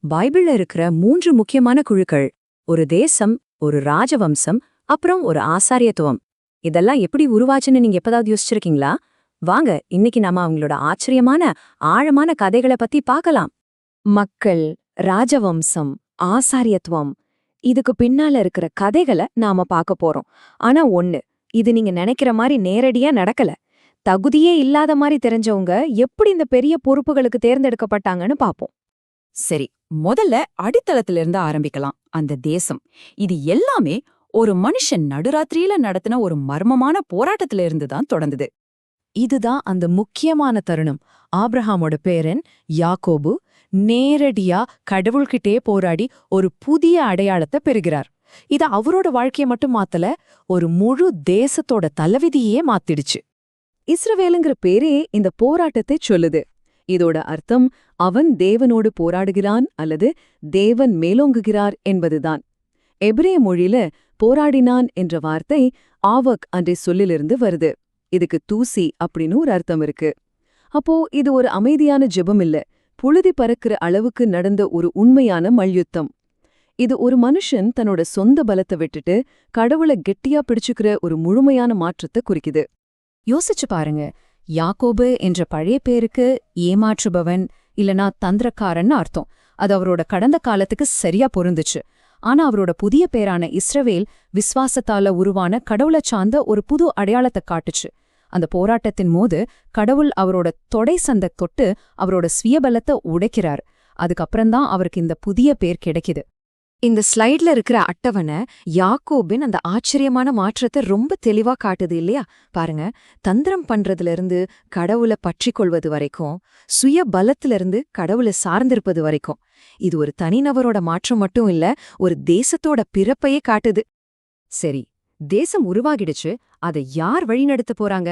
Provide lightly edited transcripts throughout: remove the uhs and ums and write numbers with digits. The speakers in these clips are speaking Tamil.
பைபிள்ல இருக்கிற 3 முக்கியமான குழுக்கள்: ஒரு தேசம், ஒரு ராஜவம்சம், அப்புறம் ஒரு ஆசாரியத்துவம். இதெல்லாம் எப்படி உருவாச்சுன்னு நீங்க எப்பதாவது யோசிச்சிருக்கீங்களா? வாங்க, இன்னைக்கு நாம அவங்களோட ஆச்சரியமான, ஆழமான கதைகளை பத்தி பார்க்கலாம். மக்கள், ராஜவம்சம், ஆசாரியத்துவம், இதுக்கு பின்னால இருக்கிற கதைகளை நாம பார்க்க போறோம். ஆனா ஒண்ணு, இது நீங்க நினைக்கிற மாதிரி நேரடியா நடக்கல. தகுதியே இல்லாத மாதிரி தெரிஞ்சவங்க எப்படி இந்த பெரிய பொறுப்புகளுக்கு தேர்ந்தெடுக்கப்பட்டாங்கன்னு பாப்போம். சரி, முதல்ல அடித்தளத்திலிருந்து ஆரம்பிக்கலாம். அந்த தேசம், இது எல்லாமே ஒரு மனுஷன் நடுராத்திரியில நடத்தின ஒரு மர்மமான போராட்டத்தில இருந்து தான் தொடங்குது. இதுதான் அந்த முக்கியமான தருணம். ஆபிரஹாமோட பேரன் யாக்கோபு நேரடியா கடவுள்கிட்டே போராடி ஒரு புதிய அடையாளத்தை பெறுகிறார். இது அவரோட வாழ்க்கையை மட்டும் மாத்தல, ஒரு முழு தேசத்தோட தலைவிதியே மாத்திடுச்சு. இஸ்ரவேலுங்கிற பேரே இந்த போராட்டத்தை சொல்லுது. இதோட அர்த்தம் அவன் தேவனோடு போராடுகிறான் அல்லது தேவன் மேலோங்குகிறார் என்பதுதான். எபிரேய மொழியில போராடினான் என்ற வார்த்தை ஆவக் என்ற சொல்லிலிருந்து வருது. இதுக்கு தூசி அப்படின்னு ஒரு அர்த்தம் இருக்கு. அப்போ இது ஒரு அமைதியான ஜெபம் இல்ல, புழுதி பறக்கிற அளவுக்கு நடந்த ஒரு உண்மையான மல்யுத்தம். இது ஒரு மனுஷன் தன்னோட சொந்த பலத்தை விட்டுட்டு கடவுளை கெட்டியா பிடிச்சுக்கிற ஒரு முழுமையான மாற்றத்தை குறிக்குது. யோசிச்சு பாருங்க, யாக்கோபு என்ற பழைய பேருக்கு ஏமாற்றுபவன் இல்லனா தந்திரக்காரன்னு அர்த்தம். அது அவரோட கடந்த காலத்துக்கு சரியா பொருந்துச்சு. ஆனா அவரோட புதிய பேரான இஸ்ரவேல் விஸ்வாசத்தால உருவான கடவுளை சார்ந்த ஒரு புது அடையாளத்தை காட்டுச்சு. அந்த போராட்டத்தின் போது கடவுள் அவரோட தொடை சந்தை தொட்டு அவரோட சுயபலத்தை உடைக்கிறார். அதுக்கப்புறம்தான் அவருக்கு இந்த புதிய பேர் கிடைக்குது. இந்த ஸ்லைட்ல இருக்கிற அட்டவணை யாக்கோபின் அந்த ஆச்சரியமான மாற்றத்தை ரொம்ப தெளிவா காட்டுது இல்லையா? பாருங்க, தந்திரம் பண்றதுல இருந்து கடவுளை பற்றிக்கொள்வது வரைக்கும், சுய பலத்திலிருந்து கடவுளை சார்ந்திருப்பது வரைக்கும். இது ஒரு தனிநபரோட மாற்றம் மட்டும் இல்ல, ஒரு தேசத்தோட பிறப்பையே காட்டுது. சரி, தேசம் உருவாகிடுச்சு. அதை யார் வழிநடத்த போறாங்க?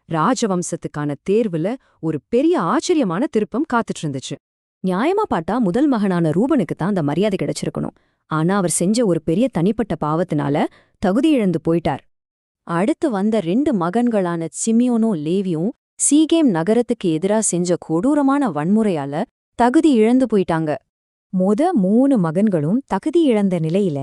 ராஜவம்சத்துக்கான தேர்வுல ஒரு பெரிய ஆச்சரியமான திருப்பம் காத்துட்டு இருந்துச்சு. நியாயமா பார்த்தா முதல் மகனான ரூபனுக்கு தான் அந்த மரியாதை கிடைச்சிருக்கணும். ஆனா அவர் செஞ்ச ஒரு பெரிய தனிப்பட்ட பாவத்தினால தகுதி இழந்து போயிட்டார். அடுத்து வந்த 2 மகன்களான சிமியோனும் லேவியும் சீகேம் நகரத்துக்கு எதிரா செஞ்ச கொடூரமான வன்முறையால தகுதி இழந்து போயிட்டாங்க. 3 மகன்களும் தகுதி இழந்த நிலையில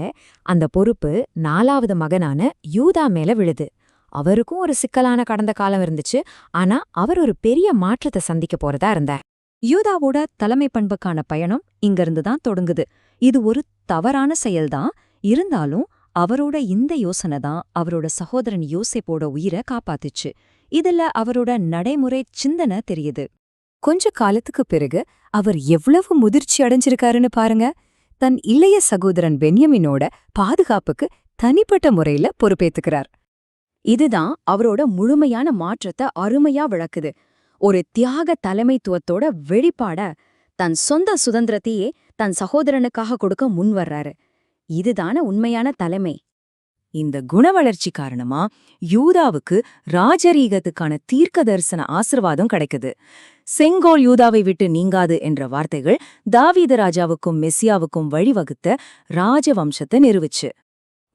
அந்த பொறுப்பு 4வது மகனான யூதா மேல விழுது. அவருக்கும் ஒரு சிக்கலான கடந்த காலம் இருந்துச்சு. ஆனா அவர் ஒரு பெரிய மாற்றத்தை சந்திக்க போறதா இருந்தார். யூதாவோட தலைமை பண்புக்கான பயணம் இங்கிருந்து தான் தொடங்குது. இது ஒரு தவறான செயல்தான். இருந்தாலும் அவரோட இந்த யோசனை தான் அவரோட சகோதரன் யோசேப்போட உயிரை காப்பாத்துச்சு. இதுல அவரோட நடைமுறை சிந்தனை தெரியுது. கொஞ்ச காலத்துக்கு பிறகு அவர் எவ்வளவு முதிர்ச்சி அடைஞ்சிருக்காருன்னு பாருங்க. தன் இளைய சகோதரன் பென்யமினோட பாதுகாப்புக்கு தனிப்பட்ட முறையில பொறுப்பேத்துக்கிறார். இதுதான் அவரோட முழுமையான மாற்றத்தை அருமையா விளக்குது. ஒரு தியாக தலைமைத்துவத்தோட வெளிப்பாட, தன் சொந்த சுதந்திரத்தையே தன் சகோதரனுக்காக கொடுக்க முன்வர்றாரு. இதுதான உண்மையான தலைமை. இந்த குணவளர்ச்சி காரணமா யூதாவுக்கு ராஜரீகத்துக்கான தீர்க்க தரிசன ஆசிர்வாதம் கிடைக்குது. செங்கோல் யூதாவை விட்டு நீங்காது என்ற வார்த்தைகள் தாவீது ராஜாவுக்கும் மெஸ்ஸியாவுக்கும் வழிவகுத்த ராஜவம்சத்தை நிறுவுச்சு.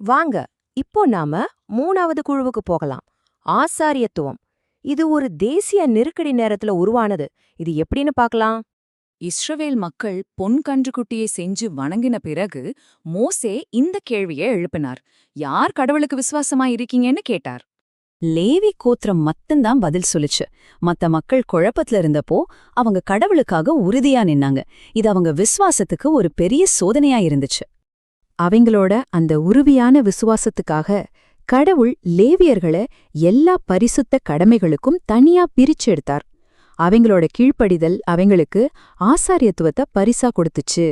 வாங்க, இப்போ நாம 3வது குழுவுக்கு போகலாம். ஆசாரியத்துவம். இது ஒரு தேசிய நெருக்கடி நேரத்துல உருவானது. இது எப்படின்னு பார்க்கலாம். இஸ்ரவேல் மக்கள் பொன் கன்றுக்குட்டியை செஞ்சு வணங்கின பிறகு மோசே இந்த கேள்வியை எழுப்பினார். யார் கடவுளுக்கு விசுவாசமா இருக்கீங்கன்னு கேட்டார். லேவி கோத்திரம் மட்டும்தான் பதில் சொல்லுச்சு. மத்த மக்கள் குழப்பத்துல இருந்தப்போ அவங்க கடவுளுக்காக உறுதியா நின்னாங்க. இது அவங்க விசுவாசத்துக்கு ஒரு பெரிய சோதனையா இருந்துச்சு. அவங்களோட அந்த உறுதியான விசுவாசத்துக்காக கடவுள் லேவியர்களை எல்லா பரிசுத்த கடமைகளுக்கும் தனியா பிரிச்சு எடுத்தார். அவங்களோட கீழ்ப்படிதல் அவங்களுக்கு ஆசாரியத்துவத்தை பரிசா கொடுத்துச்சு.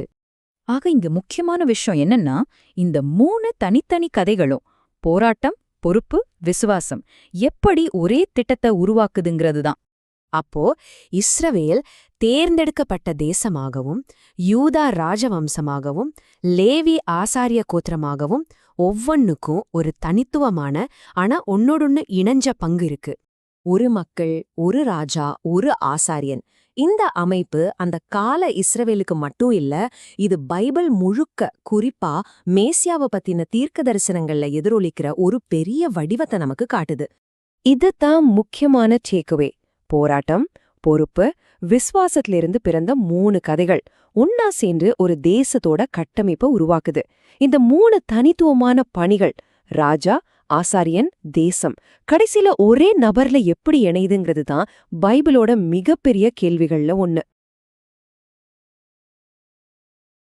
ஆக இங்க முக்கியமான விஷயம் என்னன்னா, இந்த 3 தனித்தனி கதைகளும் போராட்டம், பொறுப்பு, விசுவாசம் எப்படி ஒரே திட்டத்தை உருவாக்குதுங்கிறது தான். அப்போ இஸ்ரவேல் தேர்ந்தெடுக்கப்பட்ட தேசமாகவும், யூதா ராஜவம்சமாகவும், லேவி ஆசாரிய கோத்திரமாகவும் ஒவ்வொன்னுக்கும் ஒரு தனித்துவமான ஆனா ஒன்னோடொன்னு இணைஞ்ச பங்கு இருக்கு. ஒரு மக்கள், ஒரு ராஜா, ஒரு ஆசாரியன். இந்த அமைப்பு அந்த கால இஸ்ரவேலுக்கு மட்டும் இல்ல, இது பைபிள் முழுக்க, குறிப்பா மேசியாவை பத்தின தீர்க்க தரிசனங்கள்ல எதிரொலிக்கிற ஒரு பெரிய வடிவத்தை நமக்கு காட்டுது. இதுதான் முக்கியமான டேக்அவே. போராட்டம், பொறுப்பு, விசுவாசத்திலிருந்து பிறந்த 3 கதைகள் ஒன்னா சேர்ந்து ஒரு தேசத்தோட கட்டமைப்பை உருவாக்குது. இந்த 3 தனித்துவமான பணிகள், ராஜா, ஆசாரியன், தேசம், கடைசில ஒரே நபர்ல எப்படி இணையுதுங்கிறது தான் பைபிளோட மிகப்பெரிய கேள்விகள்ல ஒண்ணு.